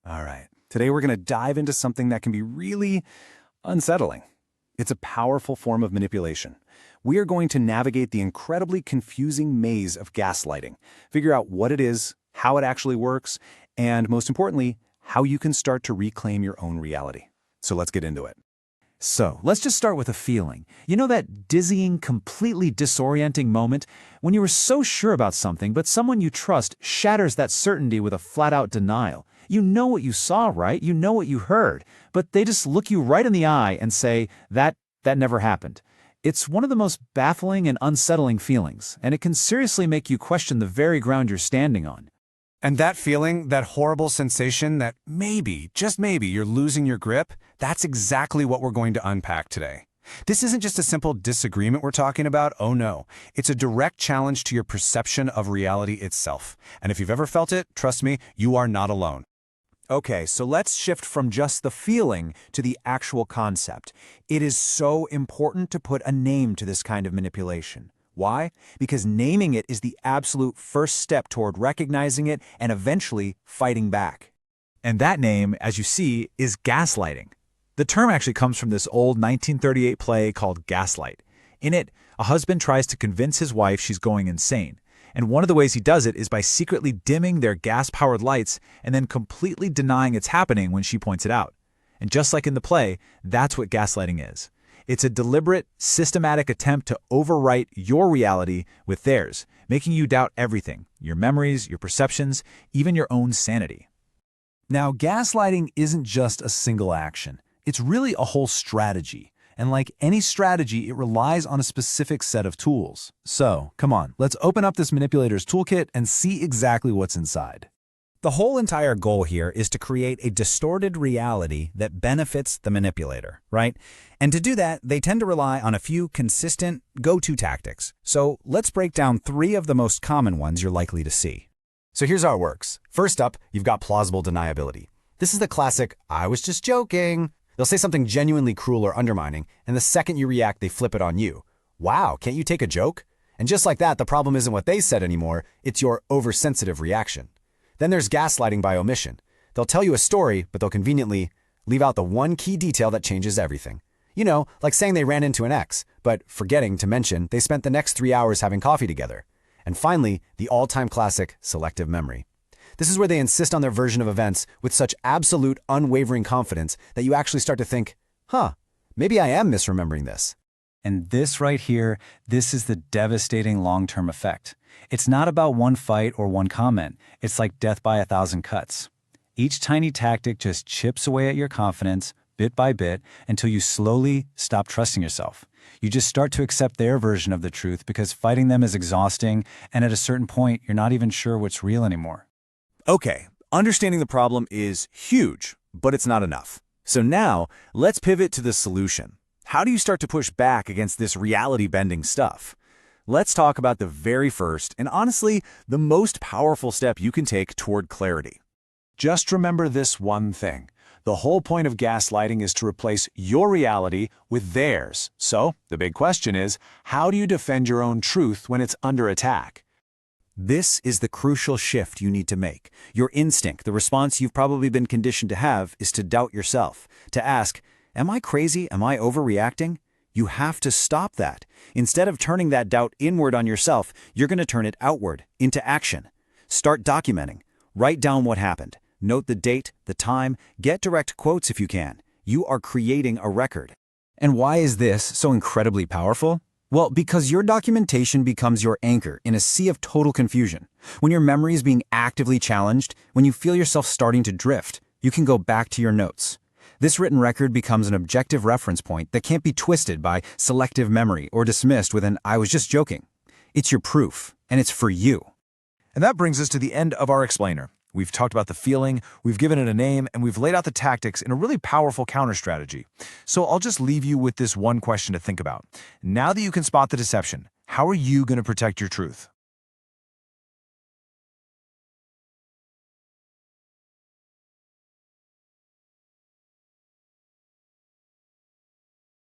All right. Today we're going to dive into something that can be really unsettling. It's a powerful form of manipulation. We are going to navigate the incredibly confusing maze of gaslighting, figure out what it is, how it actually works, and most importantly, how you can start to reclaim your own reality. So let's get into it. So, let's just start with a feeling. You know that dizzying, completely disorienting moment when you were so sure about something, but someone you trust shatters that certainty with a flat-out denial. You know what you saw, right? You know what you heard, but they just look you right in the eye and say, that never happened. It's one of the most baffling and unsettling feelings, and it can seriously make you question the very ground you're standing on. And that feeling, that horrible sensation that maybe, just maybe, you're losing your grip, that's exactly what we're going to unpack today. This isn't just a simple disagreement we're talking about, oh no. It's a direct challenge to your perception of reality itself. And if you've ever felt it, trust me, you are not alone. Okay, so let's shift from just the feeling to the actual concept. It is so important to put a name to this kind of manipulation. Why? Because naming it is the absolute first step toward recognizing it and eventually fighting back. And that name, as you see, is gaslighting. The term actually comes from this old 1938 play called Gaslight. In it, a husband tries to convince his wife she's going insane. And one of the ways he does it is by secretly dimming their gas-powered lights and then completely denying it's happening when she points it out. And just like in the play, that's what gaslighting is. It's a deliberate, systematic attempt to overwrite your reality with theirs, making you doubt everything, your memories, your perceptions, even your own sanity. Now, gaslighting isn't just a single action. It's really a whole strategy. And like any strategy, it relies on a specific set of tools. So, come on, let's open up this manipulator's toolkit and see exactly what's inside. The whole entire goal here is to create a distorted reality that benefits the manipulator, right? And to do that, they tend to rely on a few consistent go-to tactics. So let's break down 3 of the most common ones you're likely to see. So here's how it works. First up, you've got plausible deniability. This is the classic, I was just joking. They'll say something genuinely cruel or undermining, and the second you react, they flip it on you. Wow, can't you take a joke? And just like that, the problem isn't what they said anymore, it's your oversensitive reaction. Then there's gaslighting by omission. They'll tell you a story, but they'll conveniently leave out the one key detail that changes everything. You know, like saying they ran into an ex, but forgetting to mention they spent the next 3 hours having coffee together. And finally, the all-time classic, selective memory. This is where they insist on their version of events with such absolute, unwavering confidence that you actually start to think, maybe I am misremembering this. And this right here, this is the devastating long-term effect. It's not about one fight or one comment. It's like death by 1,000 cuts. Each tiny tactic just chips away at your confidence, bit by bit, until you slowly stop trusting yourself. You just start to accept their version of the truth because fighting them is exhausting, and at a certain point, you're not even sure what's real anymore. Okay, understanding the problem is huge, but it's not enough. So now, let's pivot to the solution. How do you start to push back against this reality-bending stuff? Let's talk about the very first, and honestly, the most powerful step you can take toward clarity. Just remember this one thing. The whole point of gaslighting is to replace your reality with theirs. So, the big question is, how do you defend your own truth when it's under attack? This is the crucial shift you need to make. Your instinct, the response you've probably been conditioned to have, is to doubt yourself, to ask, am I crazy? Am I overreacting? You have to stop that. Instead of turning that doubt inward on yourself, you're going to turn it outward, into action. Start documenting. Write down what happened. Note the date, the time, get direct quotes if you can. You are creating a record. And why is this so incredibly powerful? Well, because your documentation becomes your anchor in a sea of total confusion. When your memory is being actively challenged, when you feel yourself starting to drift, you can go back to your notes. This written record becomes an objective reference point that can't be twisted by selective memory or dismissed with an "I was just joking." It's your proof, and it's for you. And that brings us to the end of our explainer. We've talked about the feeling, we've given it a name, and we've laid out the tactics in a really powerful counter strategy. So I'll just leave you with this one question to think about. Now that you can spot the deception, how are you going to protect your truth?